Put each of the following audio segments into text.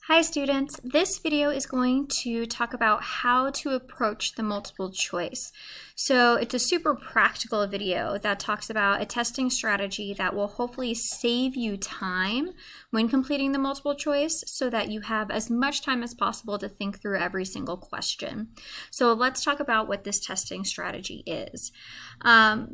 Hi students, this video is going to talk about how to approach the multiple choice. So it's a super practical video that talks about a testing strategy that will hopefully save you time when completing the multiple choice so that you have as much time as possible to think through every single question. So let's talk about what this testing strategy is.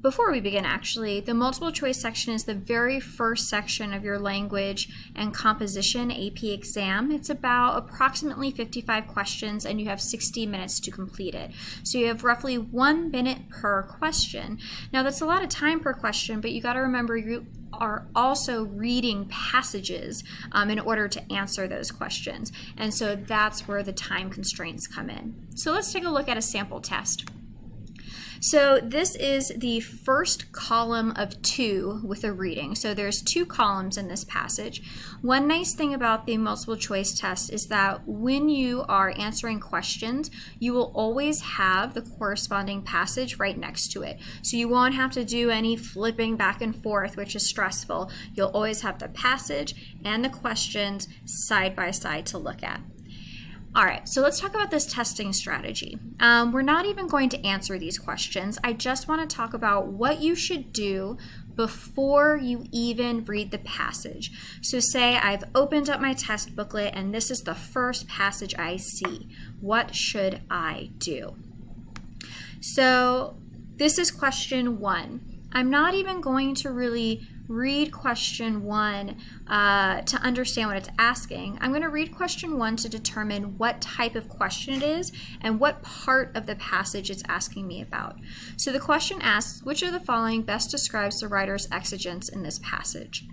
Before we begin, actually, the multiple choice section is the very first section of your language and composition AP exam. It's about approximately 55 questions and you have 60 minutes to complete it. So you have roughly 1 minute per question. Now that's a lot of time per question, but you got to remember you are also reading passages in order to answer those questions. And so that's where the time constraints come in. So let's take a look at a sample test. So this is the first column of 2 with a reading. So there's 2 columns in this passage. One nice thing about the multiple choice test is that when you are answering questions, you will always have the corresponding passage right next to it. So you won't have to do any flipping back and forth, which is stressful. You'll always have the passage and the questions side by side to look at. All right, so let's talk about this testing strategy. We're not even going to answer these questions. I just want to talk about what you should do before you even read the passage. So say I've opened up my test booklet and this is the first passage I see. What should I do? So this is question 1. I'm not even going to really read question 1 to understand what it's asking. I'm going to read question 1 to determine what type of question it is and what part of the passage it's asking me about. So the question asks, which of the following best describes the writer's exigence in this passage?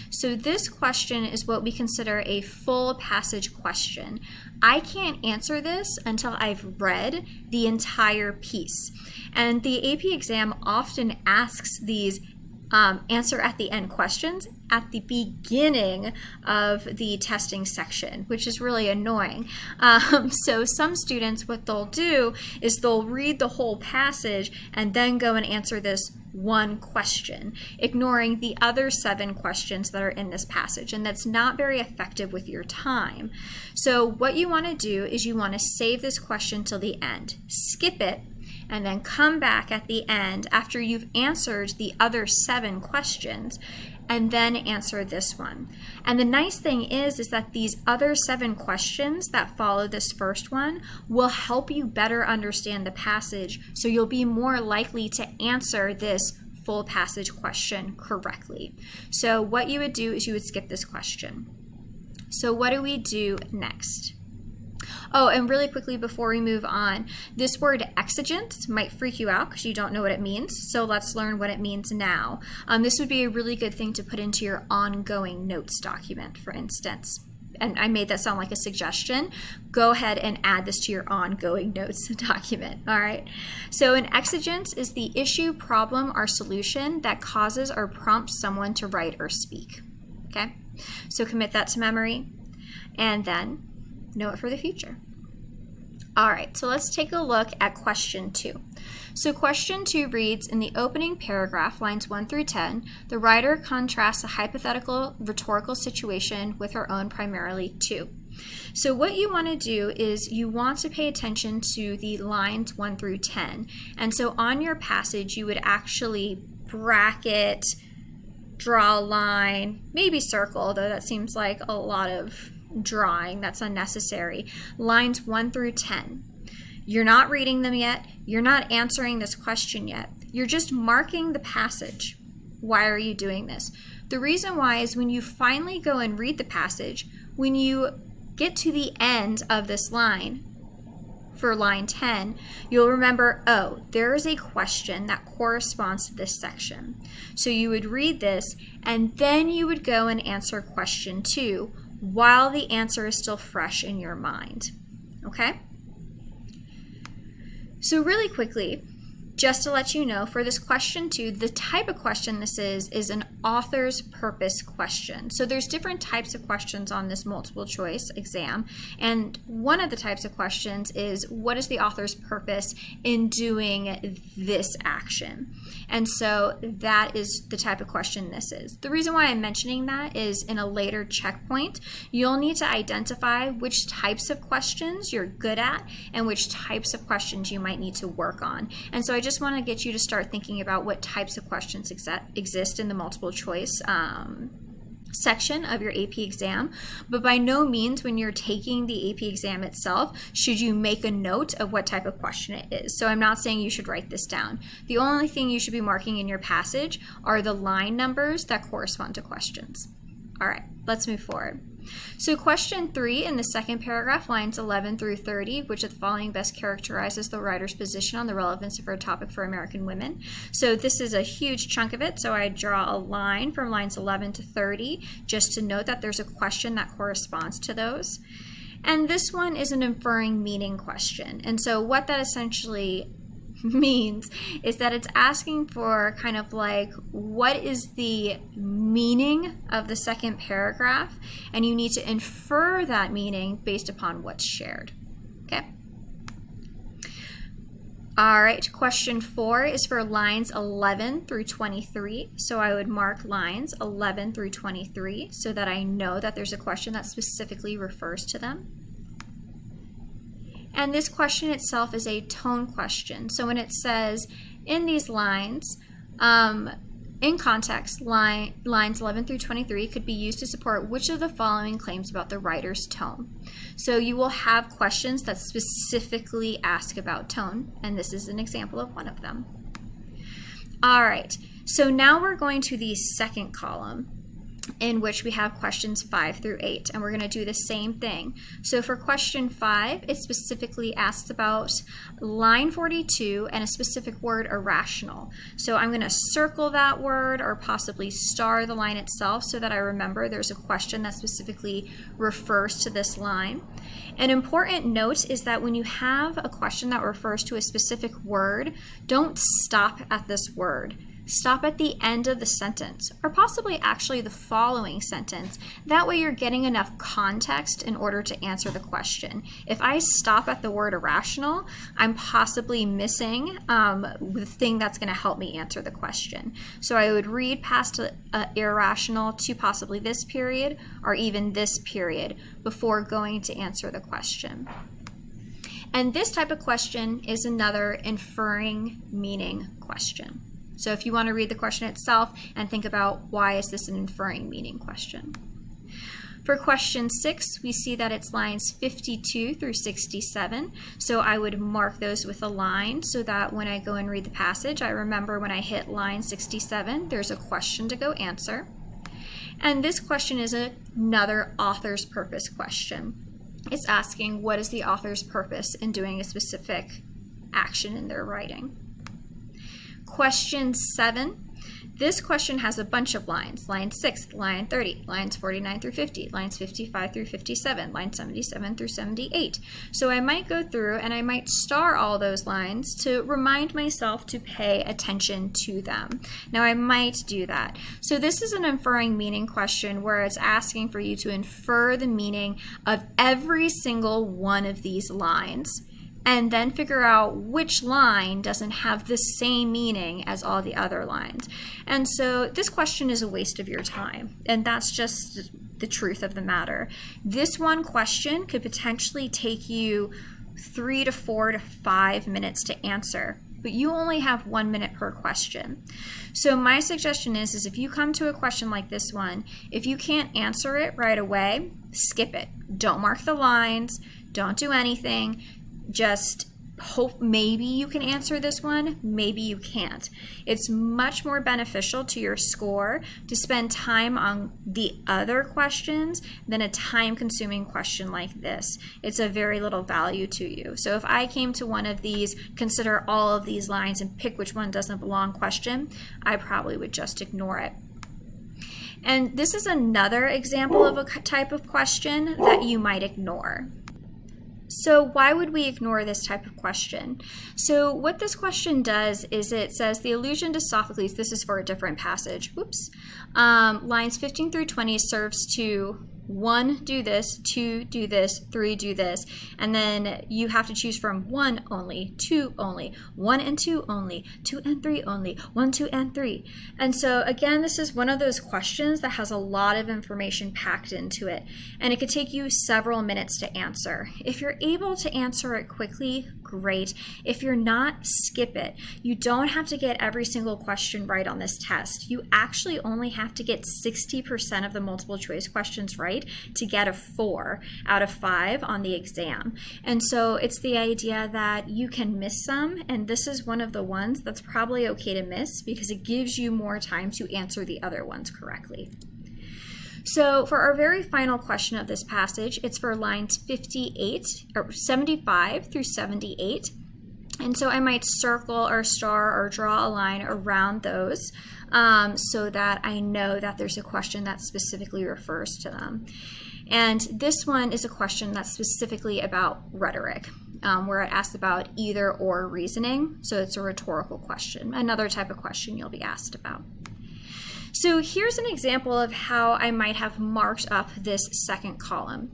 So this question is what we consider a full passage question. I can't answer this until I've read the entire piece. And the AP exam often asks these answer at the end questions at the beginning of the testing section, which is really annoying. So some students, what they'll do is they'll read the whole passage and then go and answer this one question, ignoring the other 7 questions that are in this passage, and that's not very effective with your time. So what you want to do is you want to save this question till the end, skip it, and then come back at the end after you've answered the other 7 questions and then answer this one. And the nice thing is that these other 7 questions that follow this first one will help you better understand the passage, so you'll be more likely to answer this full passage question correctly. So what you would do is you would skip this question. So what do we do next? Oh, and really quickly before we move on, this word exigent might freak you out because you don't know what it means. So let's learn what it means now. This would be a really good thing to put into your ongoing notes document, for instance. And I made that sound like a suggestion. Go ahead and add this to your ongoing notes document. All right. So an exigent is the issue, problem, or solution that causes or prompts someone to write or speak. Okay. So commit that to memory and then know it for the future. All right, so let's take a look at question 2. So question 2 reads, in the opening paragraph, lines 1 through 10, the writer contrasts a hypothetical rhetorical situation with her own primarily 2. So what you want to do is you want to pay attention to the lines 1 through 10. And so on your passage, you would actually bracket, draw a line, maybe circle, though that seems like a lot of drawing. That's unnecessary. Lines 1 through 10. You're not reading them yet. You're not answering this question yet. You're just marking the passage. Why are you doing this? The reason why is when you finally go and read the passage, when you get to the end of this line, for line 10, you'll remember, oh, there is a question that corresponds to this section. So you would read this, and then you would go and answer question 2 while the answer is still fresh in your mind. Okay? So really quickly, just to let you know, for this question 2, the type of question this is an author's purpose question. So there's different types of questions on this multiple choice exam, and one of the types of questions is, what is the author's purpose in doing this action? And so that is the type of question this is. The reason why I'm mentioning that is in a later checkpoint, you'll need to identify which types of questions you're good at and which types of questions you might need to work on. And so I just want to get you to start thinking about what types of questions exist in the multiple choice section of your AP exam, but by no means when you're taking the AP exam itself should you make a note of what type of question it is. So I'm not saying you should write this down. The only thing you should be marking in your passage are the line numbers that correspond to questions. All right, let's move forward. So question 3 in the second paragraph, lines 11 through 30, which of the following best characterizes the writer's position on the relevance of her topic for American women. So this is a huge chunk of it, so I draw a line from lines 11 to 30 just to note that there's a question that corresponds to those. And this one is an inferring meaning question. And so what that essentially means is that it's asking for kind of like what is the meaning of the second paragraph, and you need to infer that meaning based upon what's shared. Okay. All right, question 4 is for lines 11 through 23. So I would mark lines 11 through 23 so that I know that there's a question that specifically refers to them. And this question itself is a tone question. So when it says in these lines, in context, lines 11 through 23 could be used to support which of the following claims about the writer's tone. So you will have questions that specifically ask about tone, and this is an example of one of them. All right, so now we're going to the second column, in which we have questions 5 through 8, and we're going to do the same thing. So for question 5, it specifically asks about line 42 and a specific word, irrational. So I'm going to circle that word or possibly star the line itself so that I remember there's a question that specifically refers to this line. An important note is that when you have a question that refers to a specific word, don't stop at this word. Stop at the end of the sentence, or possibly actually the following sentence. That way you're getting enough context in order to answer the question. If I stop at the word irrational, I'm possibly missing the thing that's going to help me answer the question. So I would read past irrational to possibly this period or even this period before going to answer the question. And this type of question is another inferring meaning question. So if you want to read the question itself and think about why is this an inferring meaning question. For question 6, we see that it's lines 52 through 67. So I would mark those with a line so that when I go and read the passage, I remember when I hit line 67, there's a question to go answer. And this question is another author's purpose question. It's asking what is the author's purpose in doing a specific action in their writing. Question 7. This question has a bunch of lines. Line 6, line 30, lines 49 through 50, lines 55 through 57, lines 77 through 78. So I might go through and I might star all those lines to remind myself to pay attention to them. Now I might do that. So this is an inferring meaning question where it's asking for you to infer the meaning of every single one of these lines, and then figure out which line doesn't have the same meaning as all the other lines. And so this question is a waste of your time, and that's just the truth of the matter. This one question could potentially take you 3 to 4 to 5 minutes to answer, but you only have 1 minute per question. So my suggestion is if you come to a question like this one, if you can't answer it right away, skip it. Don't mark the lines, don't do anything. Just hope maybe you can answer this one, maybe you can't. It's much more beneficial to your score to spend time on the other questions than a time-consuming question like this. It's of very little value to you. So if I came to one of these, consider all of these lines and pick which one doesn't belong question, I probably would just ignore it. And this is another example of a type of question that you might ignore. So why would we ignore this type of question? So what this question does is it says the allusion to Sophocles, this is for a different passage, lines 15 through 20 serves to 1, do this, 2, do this, 3, do this, and then you have to choose from 1 only, 2 only, 1 and 2 only, 2 and 3 only, 1, 2, and 3. And so again, this is one of those questions that has a lot of information packed into it, and it could take you several minutes to answer. If you're able to answer it quickly, great. If you're not, skip it. You don't have to get every single question right on this test. You actually only have to get 60% of the multiple choice questions right to get a 4 out of 5 on the exam. And so it's the idea that you can miss some, and this is one of the ones that's probably okay to miss because it gives you more time to answer the other ones correctly. So for our very final question of this passage, it's for lines 75 through 78. And so I might circle or star or draw a line around those so that I know that there's a question that specifically refers to them. And this one is a question that's specifically about rhetoric, where it asks about either or reasoning. So it's a rhetorical question, another type of question you'll be asked about. So here's an example of how I might have marked up this second column.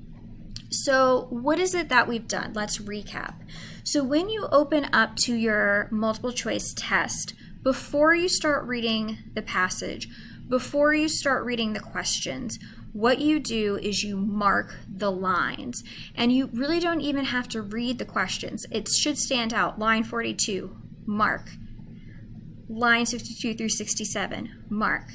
So what is it that we've done? Let's recap. So when you open up to your multiple choice test, before you start reading the passage, before you start reading the questions, what you do is you mark the lines. And you really don't even have to read the questions. It should stand out. Line 42, mark. Lines 52 through 67, mark.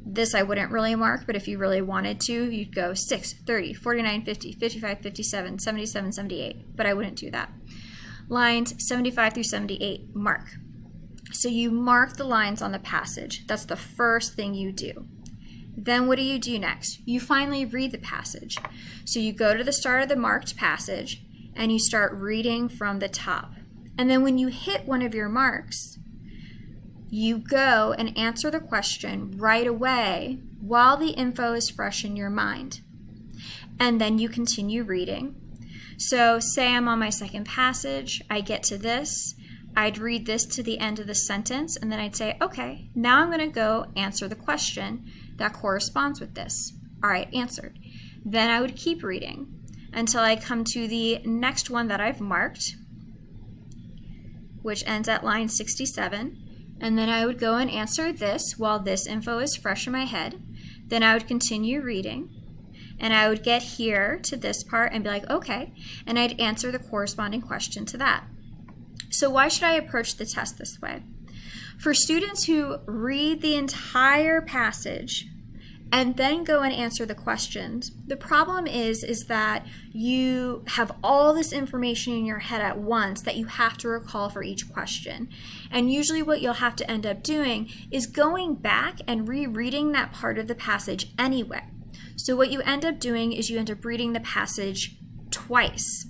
This I wouldn't really mark, but if you really wanted to, you'd go 6, 30, 49, 50, 55, 57, 77, 78, but I wouldn't do that. Lines 75 through 78, mark. So you mark the lines on the passage. That's the first thing you do. Then what do you do next? You finally read the passage. So you go to the start of the marked passage and you start reading from the top. And then when you hit one of your marks, you go and answer the question right away while the info is fresh in your mind. And then you continue reading. So say I'm on my second passage, I get to this, I'd read this to the end of the sentence, and then I'd say, okay, now I'm going to go answer the question that corresponds with this. All right, answered. Then I would keep reading until I come to the next one that I've marked, which ends at line 67. And then I would go and answer this while this info is fresh in my head. Then I would continue reading. And I would get here to this part and be like, okay. And I'd answer the corresponding question to that. So why should I approach the test this way? For students who read the entire passage and then go and answer the questions, the problem is that you have all this information in your head at once that you have to recall for each question. And usually what you'll have to end up doing is going back and rereading that part of the passage anyway. So what you end up doing is you end up reading the passage twice.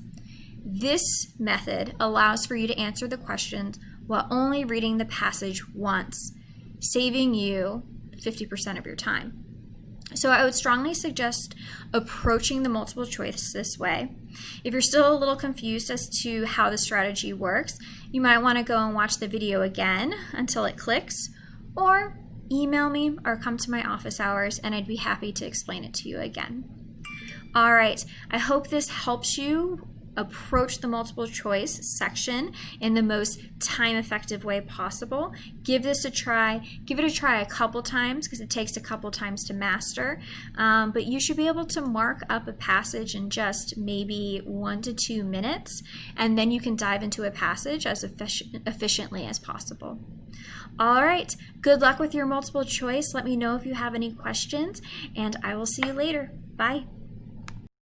This method allows for you to answer the questions while only reading the passage once, saving you 50% of your time. So I would strongly suggest approaching the multiple choice this way. If you're still a little confused as to how the strategy works, you might want to go and watch the video again until it clicks, or email me or come to my office hours and I'd be happy to explain it to you again. All right, I hope this helps you approach the multiple choice section in the most time-effective way possible. Give this a try. Give it a try a couple times because it takes a couple times to master. But you should be able to mark up a passage in just maybe 1 to 2 minutes, and then you can dive into a passage as efficiently as possible. All right, good luck with your multiple choice. Let me know if you have any questions, and I will see you later. Bye.